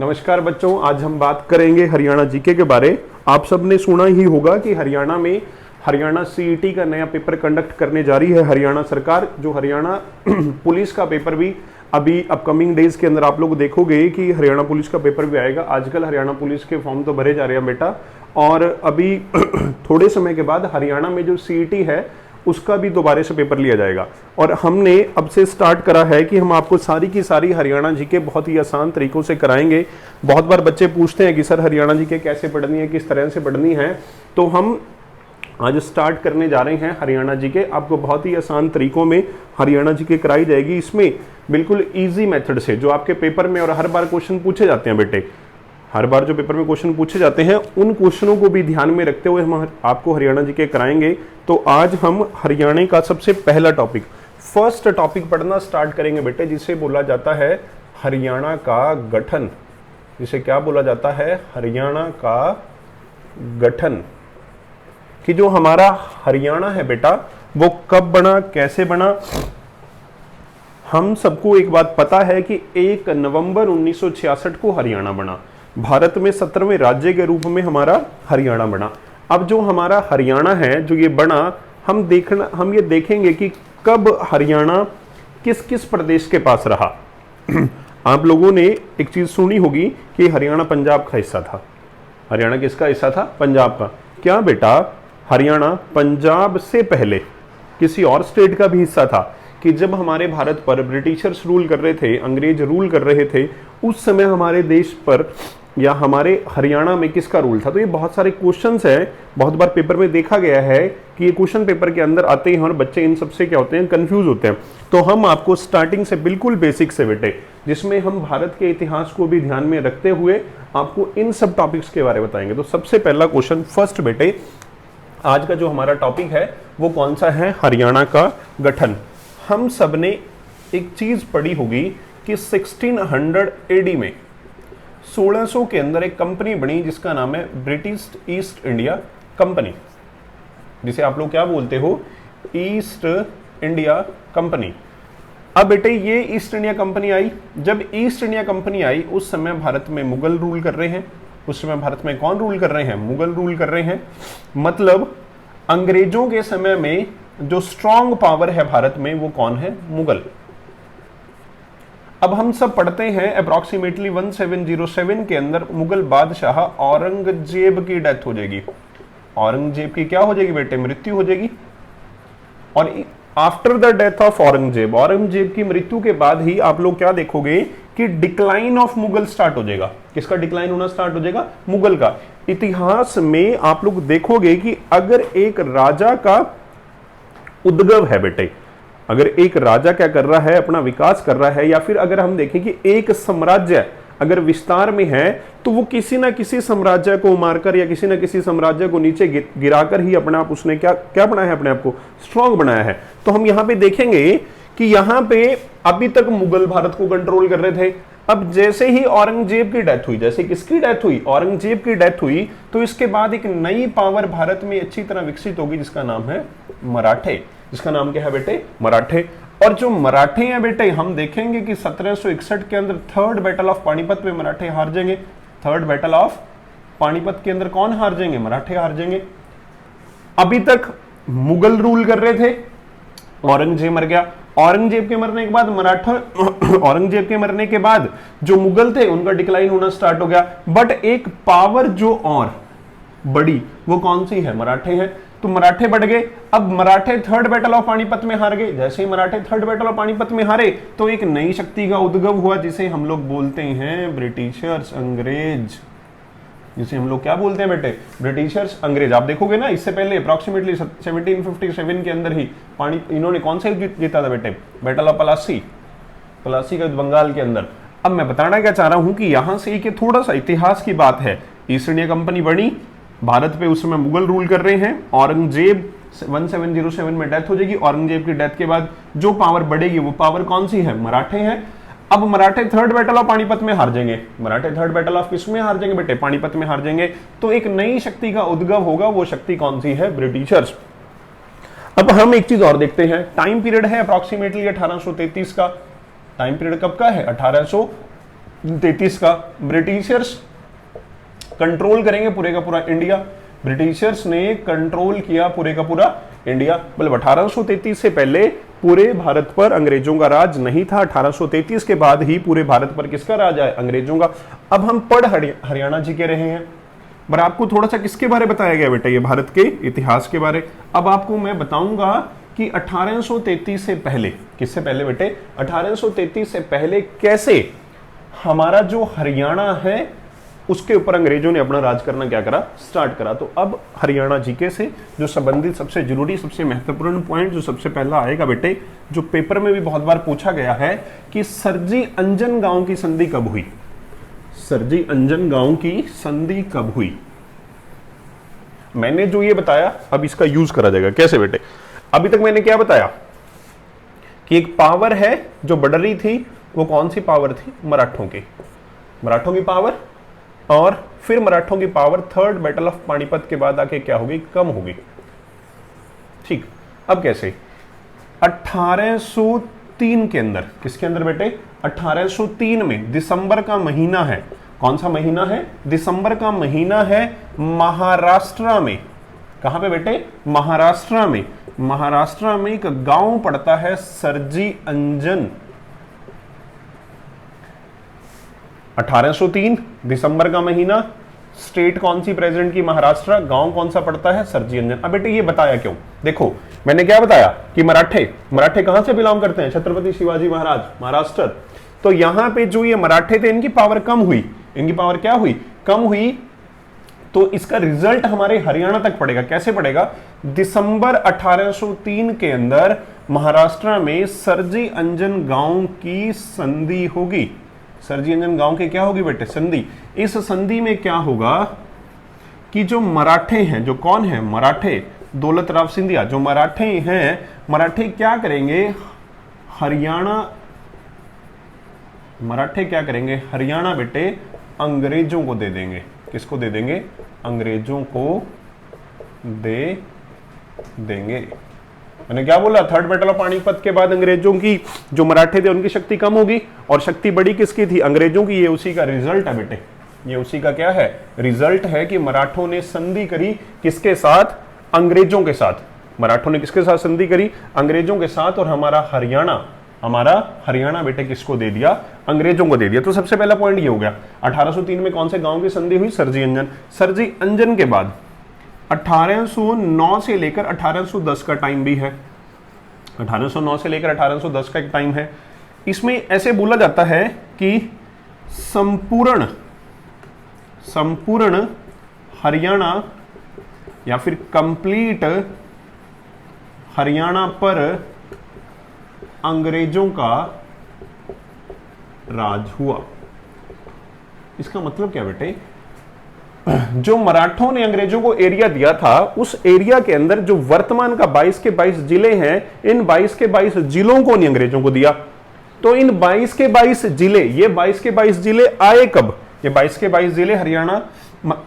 नमस्कार बच्चों, आज हम बात करेंगे हरियाणा जीके के बारे। आप सबने सुना ही होगा कि हरियाणा में हरियाणा सीईटी का नया पेपर कंडक्ट करने जा रही है हरियाणा सरकार। जो हरियाणा पुलिस का पेपर भी अभी अपकमिंग डेज के अंदर आप लोग देखोगे कि हरियाणा पुलिस का पेपर भी आएगा। आजकल हरियाणा पुलिस के फॉर्म तो भरे जा रहे हैं बेटा, और अभी थोड़े समय के बाद हरियाणा में जो सीईटी है उसका भी दोबारा से पेपर लिया जाएगा। और हमने अब से स्टार्ट करा है कि हम आपको सारी की सारी हरियाणा जीके बहुत ही आसान तरीकों से कराएंगे। बहुत बार बच्चे पूछते हैं कि सर हरियाणा जीके कैसे पढ़नी है, किस तरह से पढ़नी है, तो हम आज स्टार्ट करने जा रहे हैं हरियाणा जीके। आपको बहुत ही आसान तरीकों में हरियाणा जीके कराई जाएगी। इसमें बिल्कुल ईजी मेथड से जो आपके पेपर में और हर बार क्वेश्चन पूछे जाते हैं बेटे, हर बार जो पेपर में क्वेश्चन पूछे जाते हैं उन क्वेश्चनों को भी ध्यान में रखते हुए हम आपको हरियाणा जीके कराएंगे। तो आज हम हरियाणा का सबसे पहला टॉपिक, फर्स्ट टॉपिक पढ़ना स्टार्ट करेंगे बेटे, जिसे बोला जाता है हरियाणा का गठन। जिसे क्या बोला जाता है? हरियाणा का गठन। कि जो हमारा हरियाणा है बेटा वो कब बना, कैसे बना। हम सबको एक बात पता है कि 1 नवंबर 1966 को हरियाणा बना। भारत में 17वें राज्य के रूप में हमारा हरियाणा बना। अब जो हमारा हरियाणा है जो ये बना, हम ये देखेंगे कि कब हरियाणा किस किस प्रदेश के पास रहा। आप लोगों ने एक चीज सुनी होगी कि हरियाणा पंजाब का हिस्सा था। हरियाणा किसका हिस्सा था? पंजाब का। क्या बेटा हरियाणा पंजाब से पहले किसी और स्टेट का भी हिस्सा था? कि जब हमारे भारत पर ब्रिटिशर्स रूल कर रहे थे, अंग्रेज रूल कर रहे थे, उस समय हमारे देश पर या हमारे हरियाणा में किसका रूल था? तो ये बहुत सारे क्वेश्चंस हैं, बहुत बार पेपर में देखा गया है कि ये क्वेश्चन पेपर के अंदर आते हैं और बच्चे इन सबसे क्या होते हैं, कंफ्यूज होते हैं। तो हम आपको स्टार्टिंग से बिल्कुल बेसिक से बेटे, जिसमें हम भारत के इतिहास को भी ध्यान में रखते हुए आपको इन सब टॉपिक्स के बारे में बताएंगे। तो सबसे पहला क्वेश्चन फर्स्ट बेटे, आज का जो हमारा टॉपिक है वो कौन सा है? हरियाणा का गठन। हम सबने एक चीज पढ़ी होगी कि 1600 एडी में 1600 के अंदर एक कंपनी बनी जिसका नाम है ब्रिटिश ईस्ट इंडिया कंपनी, जिसे आप लोग क्या बोलते हो? East India company. अब बेटे ये ईस्ट इंडिया कंपनी आई, जब ईस्ट इंडिया कंपनी आई उस समय भारत में मुगल रूल कर रहे हैं। उस समय भारत में कौन रूल कर रहे हैं? मुगल रूल कर रहे हैं। मतलब अंग्रेजों के समय में जो स्ट्रॉन्ग पावर है भारत में वो कौन है? मुगल। अब हम सब पढ़ते हैं अप्रोक्सीमेटली 1707 के अंदर मुगल बादशाह औरंगजेब की डेथ हो जाएगी। औरंगजेब की क्या हो जाएगी बेटे? मृत्यु हो जाएगी। और after the death of Aurangzeb, Aurangzeb की मृत्यु के बाद ही आप लोग क्या देखोगे कि डिक्लाइन ऑफ मुगल स्टार्ट हो जाएगा। किसका डिक्लाइन होना स्टार्ट हो जाएगा? मुगल का। इतिहास में आप लोग देखोगे कि अगर एक राजा का उद्गव है बेटे, अगर एक राजा क्या कर रहा है, अपना विकास कर रहा है, या फिर अगर हम देखें कि एक साम्राज्य अगर विस्तार में है तो वो किसी ना किसी साम्राज्य को मारकर या किसी ना किसी साम्राज्य को नीचे गिराकर ही अपने आप उसने क्या बनाया है? अपने आप को स्ट्रांग बनाया है। तो हम यहां पे देखेंगे कि यहां पे अभी तक मुगल भारत को कंट्रोल कर रहे थे। अब जैसे ही औरंगजेब की डेथ हुई, जैसे किसकी डेथ हुई? औरंगजेब की डेथ हुई, तो इसके बाद एक नई पावर भारत में अच्छी तरह विकसित होगी जिसका नाम है मराठे। जिसका नाम क्या है बेटे? मराठे। और जो मराठे हैं बेटे, हम देखेंगे कि 1761 के अंदर थर्ड बैटल ऑफ पानीपत में मराठे हार जाएंगे। थर्ड बैटल ऑफ पानीपत के अंदर कौन हार जाएंगे? मराठे हार जाएंगे। अभी तक मुगल रूल कर रहे थे, औरंगजेब मर गया। औरंगजेब के मरने के बाद औरंगजेब के मरने के बाद जो मुगल थे उनका डिक्लाइन होना स्टार्ट हो गया। बट एक पावर जो और बड़ी वो कौन सी है? मराठे हैं। तो मराठे बढ़ गए। अब मराठे थर्ड बैटल ऑफ पानीपत में हार गए। जैसे ही मराठे थर्ड बैटल ऑफ पानीपत में हारे तो एक नई शक्ति का उद्गव हुआ जिसे हम लोग बोलते हैं ब्रिटिशर्स, अंग्रेज। जिसे हम लोग क्या बोलते हैं बेटे? ब्रिटिशर्स, अंग्रेज। आप देखोगे ना, इससे पहले अप्रोक्सीमेटली 1757 के अंदर ही इन्होंने कौन सा युद्ध जीता था बेटे? Battle of Palasi. पलासी का युद्ध बंगाल के अंदर। अब मैं बताना क्या चाह रहा हूं कि यहां से कि थोड़ा सा इतिहास की बात है। ईस्ट इंडिया कंपनी बनी, भारत पे उस समय मुगल रूल कर रहे हैं। औरंगजेब 1707 में डेथ हो जाएगी। औरंगजेब की डेथ के बाद जो पावर बढ़ेगी वो पावर कौन सी है? मराठे हैं। अब मराठे थर्ड बैटल ऑफ पानीपत में हार जाएंगे। मराठे थर्ड बैटल ऑफ किस में हार जाएंगे बेटे? पानीपत में हार जाएंगे। तो एक नई शक्ति का उद्गव होगा, वो शक्ति कौन सी है? ब्रिटिशर्स। अब हम एक चीज और देखते हैं, टाइम पीरियड है अप्रोक्सीमेटली 1833 का। टाइम पीरियड कब का है? 33 का ब्रिटिशर्स कंट्रोल करेंगे पूरे का पूरा इंडिया। ब्रिटिशर्स ने कंट्रोल किया पूरे का पूरा इंडिया। मतलब 1833 से पहले पूरे भारत पर अंग्रेजों का राज नहीं था, 1833 के बाद ही पूरे भारत पर किसका राज है? अंग्रेजों का। अब हम पढ़ हरियाणा जी के रहे हैं, पर आपको थोड़ा सा किसके बारे बताया गया बेटा? ये भारत के इतिहास के बारे। अब आपको मैं बताऊंगा कि 1833 से पहले, किससे पहले बेटे? 1833 से पहले कैसे हमारा जो हरियाणा है उसके ऊपर अंग्रेजों ने अपना राज करना क्या करा? स्टार्ट करा। तो अब हरियाणा जीके से जो संबंधित सबसे जरूरी, सबसे महत्वपूर्ण पॉइंट जो सबसे पहला आएगा बेटे, जो पेपर में भी बहुत बार पूछा गया है कि सरजी अंजन गांव की संधि कब हुई? सरजी अंजन गांव की संधि कब हुई? मैंने जो ये बताया अब इसका यूज करा जाएगा। कैसे बेटे? अभी तक मैंने क्या बताया कि एक पावर है जो बढ़ रही थी, वो कौन सी पावर थी? मराठों की। मराठों की पावर, और फिर मराठों की power third battle of Panipat के बाद आके क्या होगी? कम होगी। ठीक, अब कैसे? 1803 के अंदर, किसके अंदर बेटे? 1803 में दिसंबर का महीना है। कौन सा महीना है? दिसंबर का महीना है। महाराष्ट्र में, कहां पे बेटे? महाराष्ट्र में। महाराष्ट्र में एक गांव पड़ता है सरजी अंजन। 1803 दिसंबर का महीना, स्टेट कौन सी प्रेजेंट की? महाराष्ट्र। गांव कौन सा पड़ता है? सरजी अंजन। अब बेटे ये बताया क्यों? देखो मैंने क्या बताया कि मराठे कहां से बिलोंग करते हैं? छत्रपति शिवाजी महाराज, महाराष्ट्र। तो यहां पे जो ये मराठे थे इनकी पावर कम हुई। इनकी पावर क्या हुई? कम हुई। तो इसका रिजल्ट हमारे हरियाणा तक पड़ेगा। कैसे पड़ेगा? दिसंबर 1803 के अंदर महाराष्ट्र में सरजी अंजन गांव की संधि होगी। सरजी अंजन गांव के क्या होगी बेटे? संधि। इस संधि में क्या होगा कि जो मराठे हैं, जो कौन है? मराठे, दौलत राव सिंधिया। जो मराठे हैं, मराठे क्या करेंगे? मराठे क्या करेंगे? हरियाणा बेटे अंग्रेजों को दे देंगे। किसको दे देंगे? अंग्रेजों को दे देंगे। मैंने क्या बोला? थर्ड बैटल ऑफ पानीपत के बाद अंग्रेजों की, जो मराठे थे उनकी शक्ति कम होगी और शक्ति बड़ी किसकी थी? अंग्रेजों की। ये उसी का रिजल्ट है बेटे। ये उसी का क्या है? रिजल्ट है कि मराठों ने संधि करी किसके साथ? अंग्रेजों के साथ। मराठों ने किसके साथ संधि करी? अंग्रेजों के साथ। और हमारा हरियाणा बेटे किसको दे दिया? अंग्रेजों को दे दिया। तो सबसे पहला पॉइंट ये हो गया। 1803 में कौन से गांव की संधि हुई? सरजी अंजन। सरजी अंजन के बाद 1809 से लेकर 1810 का टाइम भी है। 1809 से लेकर 1810 का एक टाइम है। इसमें ऐसे बोला जाता है कि संपूर्ण हरियाणा या फिर कंप्लीट हरियाणा पर अंग्रेजों का राज हुआ। इसका मतलब क्या बेटे? जो मराठों ने अंग्रेजों को एरिया दिया था, उस एरिया के अंदर जो वर्तमान का 22 के 22 जिले हैं, इन 22 के 22 जिलों को नहीं अंग्रेजों को दिया। तो इन 22 के 22 जिले, ये 22 के 22 जिले आए कब? ये 22 के 22 जिले हरियाणा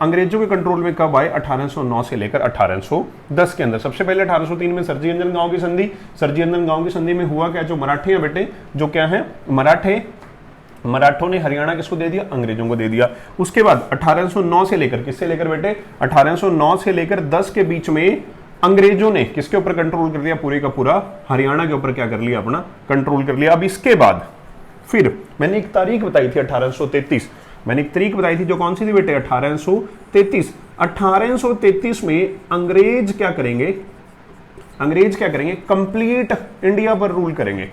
अंग्रेजों के कंट्रोल में कब आए? 1809 से लेकर 1810 के अंदर। सबसे पहले 1803 में सरजी अंजन गांव की संधि। सरजी अंजन गांव की संधि में हुआ क्या? जो मराठे हैं बेटे, जो क्या है? मराठों ने हरियाणा किसको दे दिया? अंग्रेजों को दे दिया। उसके बाद 1809 से लेकर, किससे लेकर बेटे? 1809 से लेकर 10 के बीच में अंग्रेजों ने किसके ऊपर कंट्रोल कर लिया? पूरे का पूरा हरियाणा के ऊपर क्या कर लिया? अपना कंट्रोल कर लिया। अब इसके बाद फिर मैंने एक तारीख बताई थी 1833। मैंने एक तारीख बताई थी जो कौन सी थी बेटे? 1833। 1833 में अंग्रेज क्या करेंगे? कंप्लीट इंडिया पर रूल करेंगे।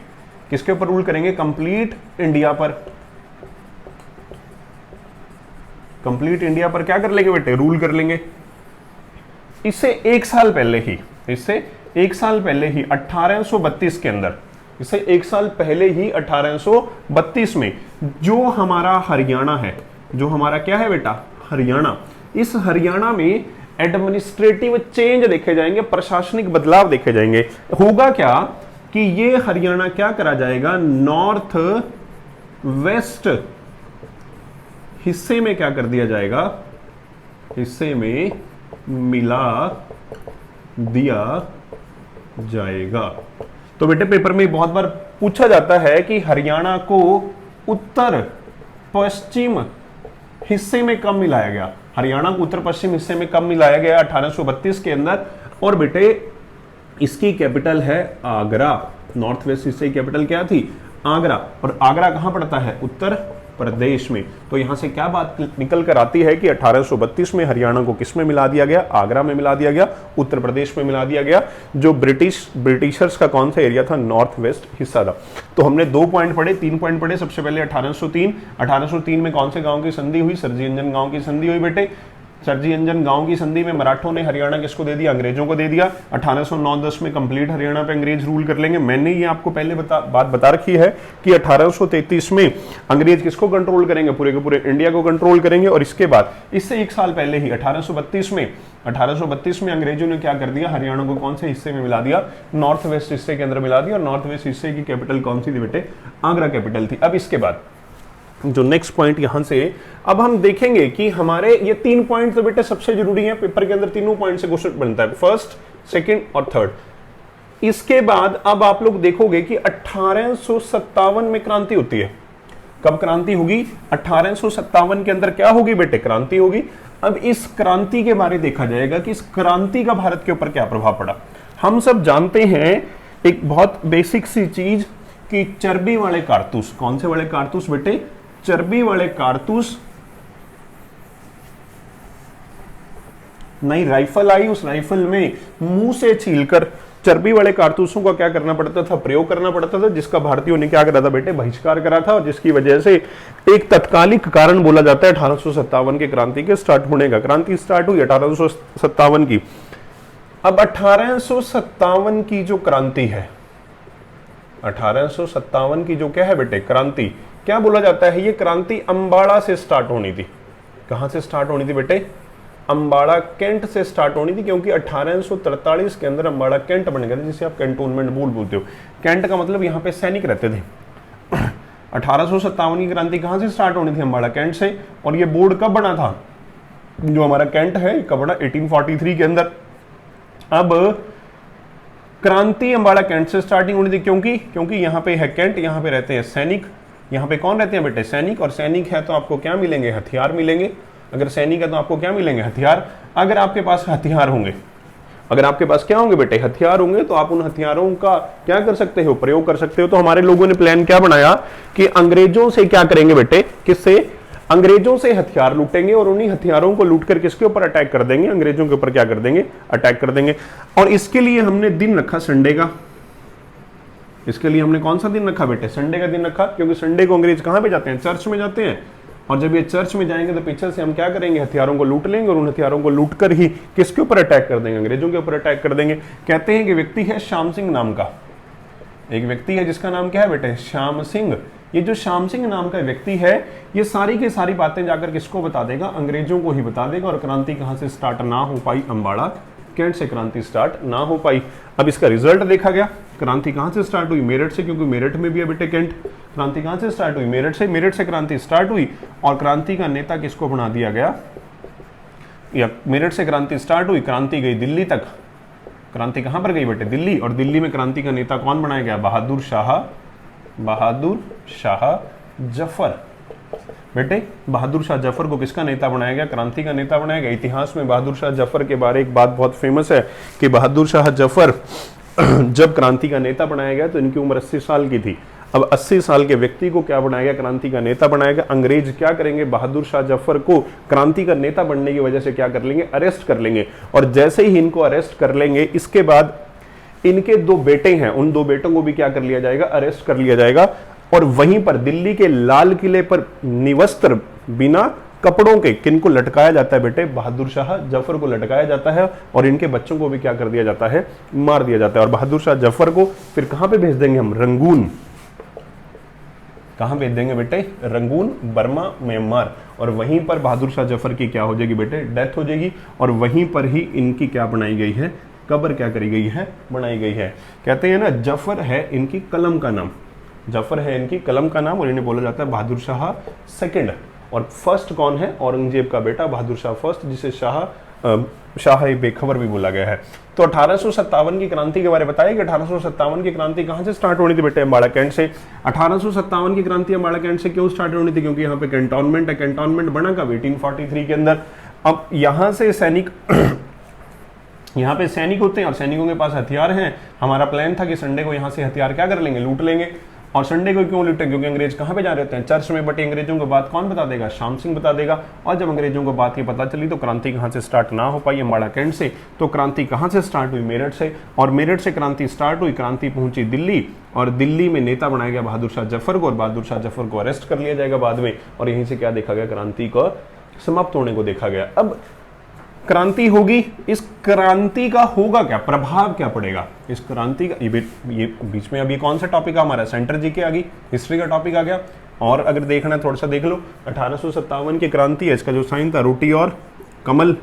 किसके ऊपर रूल करेंगे? कंप्लीट इंडिया पर। कंप्लीट इंडिया पर क्या कर लेंगे बेटे? रूल कर लेंगे। इससे एक साल पहले ही 1832 के अंदर, इससे एक साल पहले ही 1832 में जो हमारा हरियाणा है, जो हमारा क्या है बेटा? हरियाणा। इस हरियाणा में एडमिनिस्ट्रेटिव चेंज देखे जाएंगे, प्रशासनिक बदलाव देखे जाएंगे। होगा क्या कि ये हरियाणा क्या करा जाएगा? नॉर्थ वेस्ट हिस्से में क्या कर दिया जाएगा? हिस्से में मिला दिया जाएगा। तो बेटे पेपर में बहुत बार पूछा जाता है कि हरियाणा को उत्तर पश्चिम हिस्से में कब मिलाया गया? हरियाणा को उत्तर पश्चिम हिस्से में कब मिलाया गया? 1832 के अंदर। और बेटे इसकी कैपिटल है आगरा। नॉर्थ वेस्ट हिस्से की कैपिटल क्या थी? आगरा। और आगरा कहां पड़ता है? उत्तर प्रदेश में। तो यहां से क्या बात निकल कर आती है कि 1832 में हरियाणा को किस में मिला दिया गया? आगरा में मिला दिया गया, उत्तर प्रदेश में मिला दिया गया, जो ब्रिटिशर्स का कौन सा एरिया था? नॉर्थ वेस्ट हिस्सा था। तो हमने 2 पॉइंट पढ़े, 3 पॉइंट पढ़े। सबसे पहले 1803 में कौन से गांव की संधि हुई? सरजी अंजन गांव की संधि हुई बेटे। सरजी अंजन गांव की संधि में मराठों ने हरियाणा किसको दे दिया? अंग्रेजों को दे दिया। 1809-10 में कंप्लीट हरियाणा पे अंग्रेज रूल कर लेंगे। मैंने ये आपको पहले बात बता रखी है कि 1833 में अंग्रेज किसको कंट्रोल करेंगे? पूरे के पूरे इंडिया को कंट्रोल करेंगे। और इसके बाद इससे 1 साल पहले ही 1832 में अंग्रेजों ने क्या कर दिया? हरियाणा को कौन से हिस्से में मिला दिया? नॉर्थ वेस्ट हिस्से के अंदर मिला दिया। और नॉर्थ वेस्ट हिस्से की कैपिटल कौन सी थी बेटे? आगरा कैपिटल थी। अब इसके बाद जो नेक्स्ट पॉइंट यहां से अब हम देखेंगे कि हमारे ये 3 पॉइंट तो बेटे सबसे जरूरी हैं। पेपर के अंदर तीनों पॉइंट से क्वेश्चन बनता है, फर्स्ट, सेकंड और थर्ड। इसके बाद अब आप लोग देखोगे कि 1857 में क्रांति होती है। कब क्रांति होगी? 1857 के अंदर क्या होगी बेटे? क्रांति होगी। अब इस क्रांति के बारे देखा जाएगा कि इस क्रांति का भारत के ऊपर क्या प्रभाव पड़ा। हम सब जानते हैं एक बहुत बेसिक सी चीज कि चर्बी वाले कारतूस, कौन से वाले कारतूस बेटे? चर्बी वाले कारतूस। नई राइफल आई, उस राइफल में मुंह से छीलकर चर्बी वाले कारतूसों का क्या करना पड़ता था? प्रयोग करना पड़ता था, जिसका भारतीयों ने क्या करा था बेटे? बहिष्कार करा था। और जिसकी वजह से एक तत्कालिक कारण बोला जाता है 1857 के क्रांति के स्टार्ट होने का। क्रांति स्टार्ट हुई 1857 की। अब 1857 की जो क्रांति है, 1857 की जो क्या है बेटे? क्रांति, क्या बोला जाता है? ये क्रांति अंबाड़ा से स्टार्ट होनी थी। कहां से स्टार्ट होनी थी बेटे? अंबाड़ा कैंट से स्टार्ट होनी थी, क्योंकि 1843 के अंदर अंबाड़ा कैंट बन गया था, जिसे आप कैंटोनमेंट बोलते हो। कैंट का मतलब यहां पे सैनिक रहते थे। 1857 की क्रांति कहां से स्टार्ट होनी थी? अंबाड़ा कैंट से। और ये बोर्ड कब बना था? जो हमारा कैंट है कब बना? 1843 के अंदर। अब क्रांति अंबाड़ा कैंट से स्टार्टिंग होनी थी, क्योंकि यहां पे है कैंट, यहां पे रहते हैं सैनिक। यहां पे कौन रहते हैं बेटे? सैनिक। और सैनिक है तो आपको क्या मिलेंगे? हथियार मिलेंगे। अगर सैनिक है तो आपको क्या मिलेंगे? हथियार। अगर आपके पास हथियार होंगे, अगर आपके पास क्या होंगे बेटे? हथियार होंगे, तो आप उन हथियारों का क्या कर सकते हो? प्रयोग कर सकते हो। तो हमारे लोगों ने प्लान क्या बनाया कि अंग्रेजों से क्या करेंगे बेटे? किससे? अंग्रेजों से हथियार लूटेंगे और उन्हीं हथियारों को लूटकर किसके ऊपर अटैक कर देंगे? अंग्रेजों के ऊपर क्या कर देंगे? अटैक कर देंगे। और इसके लिए हमने दिन रखा संडे का। इसके लिए हमने कौन सा दिन रखा बेटे? संडे का दिन रखा, क्योंकि संडे को अंग्रेज कहां पे जाते हैं? चर्च में जाते हैं। और जब ये चर्च में जाएंगे तो पीछे से हम क्या करेंगे? हथियारों को लूट लेंगे और उन हथियारों को लूट कर ही किसके ऊपर अटैक कर देंगे? अंग्रेजों के ऊपर अटैक कर देंगे। कहते हैं कि व्यक्ति है श्याम सिंह नाम का, एक व्यक्ति है जिसका नाम क्या है बेटे? श्याम सिंह। ये जो श्याम सिंह नाम का व्यक्ति है, ये सारी की सारी बातें जाकर किसको बता देगा? अंग्रेजों को ही बता देगा। और क्रांति कहां से स्टार्ट ना हो पाई? अंबाड़ा कैंट से क्रांति स्टार्ट ना हो पाई। अब इसका रिजल्ट देखा गया। क्रांति कहां से स्टार्ट हुई? मेरठ से, क्योंकि मेरठ में भी है बेटे कैंट। क्रांति कहां से स्टार्ट हुई? मेरठ से। मेरठ से क्रांति स्टार्ट हुई और क्रांति का नेता किसको बना दिया गया? या मेरठ से क्रांति स्टार्ट हुई, क्रांति गई दिल्ली तक। क्रांति कहां पर गई बेटे? दिल्ली। और दिल्ली में क्रांति का नेता कौन बनाया गया? बहादुर शाह जफर। बेटे बहादुर शाह जफर को किसका नेता बनाया गया? क्रांति का नेता बनाया गया। इतिहास में बहादुर शाह जफर के बारे एक बात बहुत फेमस है कि बहादुर शाह जफर जब क्रांति का नेता बनाया गया तो इनकी उम्र 80 साल की थी। अब 80 साल के व्यक्ति को क्या बनाया गया? क्रांति का नेता बनाया गया। अंग्रेज क्या करेंगे? बहादुर शाह जफर को क्रांति का नेता बनने की वजह से क्या कर लेंगे? अरेस्ट कर लेंगे। और जैसे ही इनको अरेस्ट कर लेंगे, इसके बाद इनके 2 बेटे हैं, उन 2 बेटों को भी क्या कर लिया जाएगा? अरेस्ट कर लिया जाएगा। और वहीं पर दिल्ली के लाल किले पर निवस्त्र बिना कपड़ों के किनको लटकाया जाता है बेटे? बहादुर शाह जफर को लटकाया जाता है। और इनके बच्चों को भी क्या कर दिया जाता है? मार दिया जाता है। और बहादुर शाह जफर को फिर कहां पे भेज देंगे हम? रंगून। कहां भेज देंगे बेटे? Rangoon, Burma, Myanmar. और वहीं पर बहादुर शाह जफर की क्या हो जाएगी बेटे? डेथ हो जाएगी। और वहीं पर ही इनकी क्या बनाई गई है? कब्र क्या करी गई है? बनाई गई है। कहते हैं ना, जफर है इनकी कलम का नाम। जफर है इनकी कलम का नाम। और इन्हें बोला जाता है बहादुर शाह सेकंड। और फर्स्ट कौन है? औरंगजेब का बेटा बहादुर शाह फर्स्ट, जिसे शाह शाह बेखबर भी बोला गया है। तो 1857 की क्रांति के बारे में बताया कि 1857 की क्रांति कहां से स्टार्ट होनी थी बेटे? अम्बाड़ा कैंट से। 1857 की क्रांति अम्बाड़ा कैंट से क्यों स्टार्ट होनी थी? क्योंकि यहाँ पे कैंटोनमेंट है। कैंटोनमेंट बना कब? 1843 के अंदर। अब यहां से सैनिक यहाँ पे सैनिक होते हैं और सैनिकों के पास हथियार हैं। हमारा प्लान था कि संडे को यहाँ से हथियार क्या कर लेंगे? लूट लेंगे। और संडे को क्यों लूटें? क्योंकि अंग्रेज कहाँ पे जा रहे होते हैं? चर्च में। बट अंग्रेजों को बात कौन बता देगा? श्याम सिंह बता देगा। और जब अंग्रेजों को बात ये पता चली तो क्रांति कहाँ से स्टार्ट ना हो पाई? अम्बाड़ा कैंट से। तो क्रांति कहाँ से स्टार्ट हुई? मेरठ से। और मेरठ से क्रांति स्टार्ट हुई, क्रांति पहुंची दिल्ली, और दिल्ली में नेता बनाया गया बहादुर शाह जफर को, और बहादुर शाह जफर को अरेस्ट कर लिया जाएगा बाद में, और यहीं से क्या देखा गया? क्रांति को समाप्त होने को देखा गया। अब क्रांति होगी, इस क्रांति का होगा क्या, प्रभाव क्या पड़ेगा इस क्रांति का? ये बीच में अभी कौन सा टॉपिक है हमारा? सेंटर जीके आ गई, हिस्ट्री का टॉपिक आ गया। और अगर देखना है थोड़ा सा देख लो, 1857 की क्रांति है, इसका जो साइन था रोटी और कमल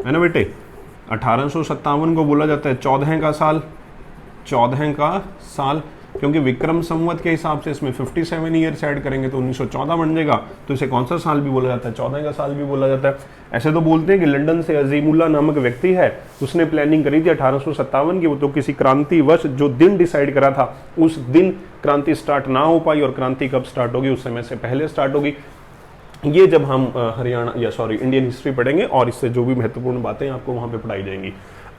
है ना बेटे। 1857 को बोला जाता है 14 का साल, 14 का साल, क्योंकि विक्रम संवत के हिसाब से इसमें 57 ईयर्स ऐड करेंगे तो 1914 बन जाएगा। तो इसे कौन सा साल भी बोला जाता है? 14 का साल भी बोला जाता है। ऐसे तो बोलते हैं कि लंदन से अजीमुल्ला नामक व्यक्ति है, उसने प्लानिंग करी थी 1857 की, वो तो किसी क्रांति वर्ष जो दिन डिसाइड करा था उस दिन क्रांति स्टार्ट ना हो पाई, और क्रांति कब स्टार्ट होगी? उस समय से पहले स्टार्ट होगी। ये जब हम हरियाणा या सॉरी इंडियन हिस्ट्री पढ़ेंगे और इससे जो भी महत्वपूर्ण बातें आपको वहां पे पढ़ाई जाएंगी।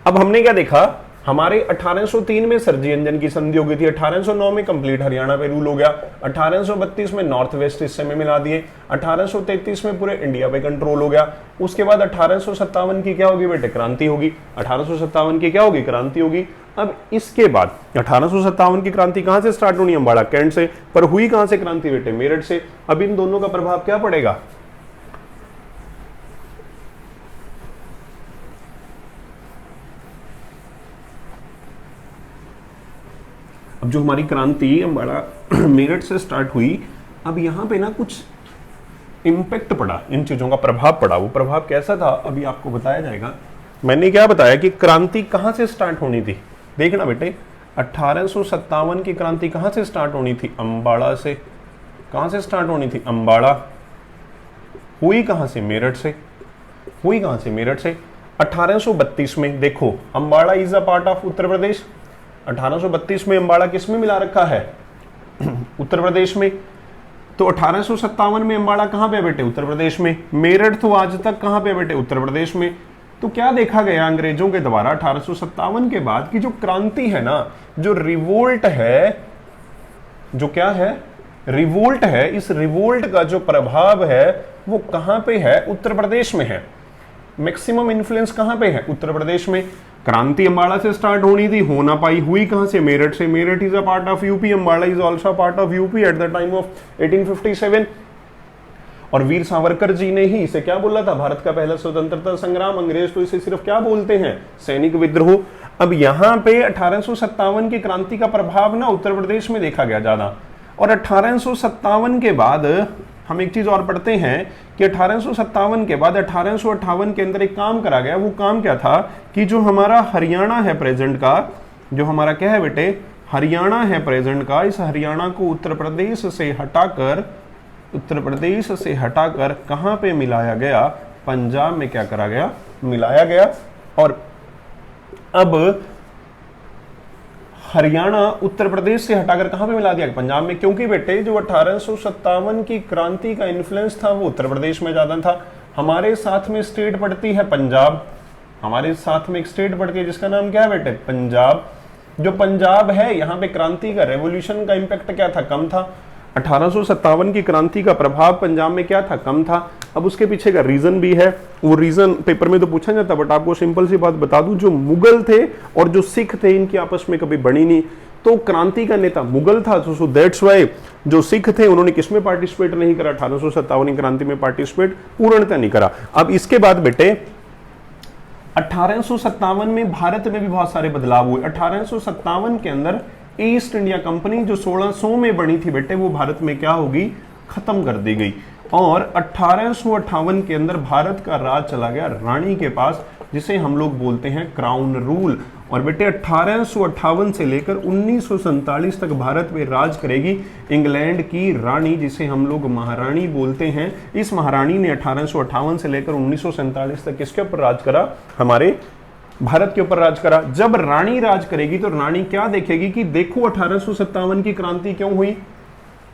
अब हमने क्या देखा? हमारे 1803 में सरजी अंजन की संधि हो गई थी, 1809 में कंप्लीट हरियाणा पे रूल हो गया, 1832 में नॉर्थ वेस्ट हिस्से में मिला दिए, 1833 में पूरे इंडिया पे कंट्रोल हो गया। उसके बाद 1857 की क्या होगी बेटे? क्रांति होगी। 1857 की क्या होगी? क्रांति होगी। अब इसके बाद 1857 की क्रांति कहां से स्टार्ट होनी? अम्बाड़ा कैंट से। पर हुई कहां से क्रांति बेटे? मेरठ से। अब इन दोनों का प्रभाव क्या पड़ेगा? अब जो हमारी क्रांति अम्बाड़ा मेरठ से स्टार्ट हुई, अब यहां पे ना कुछ इंपैक्ट पड़ा, इन चीजों का प्रभाव पड़ा। वो प्रभाव कैसा था अभी आपको बताया जाएगा। मैंने क्या बताया कि क्रांति कहां से स्टार्ट होनी थी? देखना बेटे, 1857 की क्रांति कहां से स्टार्ट होनी थी? अम्बाड़ा से। कहां से स्टार्ट होनी थी? अम्बाड़ा। हुई कहां से? मेरठ से। हुई कहां से? मेरठ से। 1832 में देखो, Ambada is a part of Uttar Pradesh. 1832 में अम्बाड़ा किस में मिला रखा है? उत्तर प्रदेश में। तो 1857 में अम्बाड़ा कहां पे बेटे? उत्तर प्रदेश में। मेरठ तो आज तक कहां पे बेटे? उत्तर प्रदेश में। तो क्या देखा गया अंग्रेजों के द्वारा 1857 के बाद की जो क्रांति है ना, जो रिवोल्ट है, जो क्या है? रिवोल्ट है। इस रिवोल्ट का जो प्रभाव है वो कहां पे है? उत्तर प्रदेश में है। मैक्सिमम इन्फ्लुएंस कहां पे है? उत्तर प्रदेश में। क्रांति अम्बाड़ा से स्टार्ट होनी थी, हो ना पाई। हुई कहां से? मेरठ से। Meerut is a part of UP, Ambala is also part of UP at the time of 1857। और वीर सावरकर जी ने ही इसे क्या बोला था? भारत का पहला स्वतंत्रता संग्राम। अंग्रेज तो इसे सिर्फ क्या बोलते हैं? सैनिक विद्रोह। अब यहां पे 1857 की क्रांति का प्रभाव ना उत्तर प्रदेश में देखा गया ज्यादा। और 1857 के बाद हम एक चीज और पढ़ते हैं कि 1857 के बाद 1858 के अंदर एक काम करा गया। वो काम क्या था कि जो हमारा हरियाणा है प्रेजेंट का, जो हमारा क्या है बेटे? हरियाणा है प्रेजेंट का, इस हरियाणा को उत्तर प्रदेश से हटाकर, उत्तर प्रदेश से हटाकर कहां पे मिलाया गया? पंजाब में क्या करा गया? मिलाया गया। और अब हरियाणा उत्तर प्रदेश से हटाकर कहां पे मिला दिया? पंजाब में। क्योंकि बेटे जो 1857 की क्रांति का इन्फ्लुएंस था वो उत्तर प्रदेश में ज्यादा था। हमारे साथ में स्टेट पड़ती है पंजाब, हमारे साथ में एक स्टेट पड़ती है जिसका नाम क्या है बेटे? पंजाब। जो पंजाब है, यहाँ पे क्रांति का, रेवोल्यूशन का इंपैक्ट क्या था? कम था। 1857 की क्रांति का प्रभाव पंजाब में क्या था? कम था। अब उसके पीछे का रीजन भी है, वो रीजन पेपर में तो पूछा जाता, बट आपको सिंपल सी बात बता दूं, जो मुगल थे और जो सिख थे इनकी आपस में कभी बनी नहीं। तो क्रांति का नेता मुगल था, सो दैट्स वाई जो सिख थे उन्होंने किसमें पार्टिसिपेट नहीं करा? 1857 की क्रांति में पार्टिसिपेट पूर्णतः नहीं करा। अब इसके बाद बेटे 1857 में भारत में भी बहुत सारे बदलाव हुए। 1857 के अंदर ईस्ट इंडिया कंपनी जो 1600 में बनी थी बेटे, वो भारत में क्या होगी? खत्म कर दी गई। और 1858 के अंदर भारत का राज चला गया रानी के पास, जिसे हम लोग बोलते हैं क्राउन रूल। और बेटे 1858 से लेकर 1947 तक भारत में राज करेगी इंग्लैंड की रानी, जिसे हम लोग महारानी बोलते हैं। इस महारानी ने 1858 से लेकर 1947 तक किसके ऊपर राज करा? हमारे भारत के ऊपर राज करा। जब रानी राज करेगी तो रानी क्या देखेगी कि देखो 1857 की क्रांति क्यों हुई,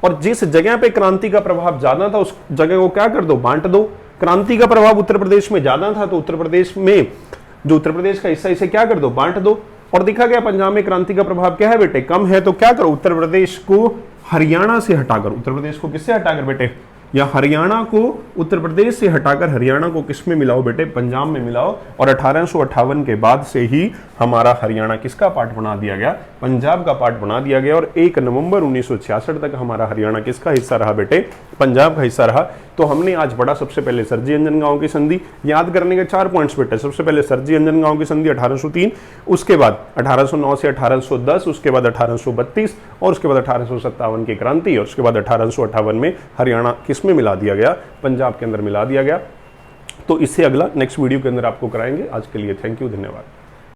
और जिस जगह पे क्रांति का प्रभाव ज्यादा था उस जगह को क्या कर दो, बांट दो। क्रांति का प्रभाव उत्तर प्रदेश में ज्यादा था तो उत्तर प्रदेश में जो उत्तर प्रदेश का हिस्सा, इसे क्या कर दो, बांट दो। और देखा गया पंजाब में क्रांति का प्रभाव क्या है बेटे, कम है, तो क्या करो, उत्तर प्रदेश को हरियाणा से हटाकर, उत्तर प्रदेश को किससे हटाकर बेटे, या हरियाणा को उत्तर प्रदेश से हटाकर हरियाणा को किस में मिलाओ बेटे, पंजाब में मिलाओ। और 1858 के बाद से ही हमारा हरियाणा किसका पार्ट बना दिया गया, पंजाब का पार्ट बना दिया गया। और 1 नवंबर 1966 तक हमारा हरियाणा किसका हिस्सा रहा बेटे, पंजाब का हिस्सा रहा। तो हमने आज पढ़ा सबसे पहले सरजी अंजन गांव की संधि, याद करने के 4 पॉइंट्स बेटे। सबसे पहले सरजी अंजन गांव की संधि 1803, उसके बाद 1809 से 1810, उसके बाद 1832 और उसके बाद 1857 की क्रांति, और उसके बाद 1858 में हरियाणा किस में मिला दिया गया, पंजाब के अंदर मिला दिया गया। तो इससे अगला नेक्स्ट वीडियो के अंदर आपको कराएंगे। आज के लिए थैंक यू, धन्यवाद।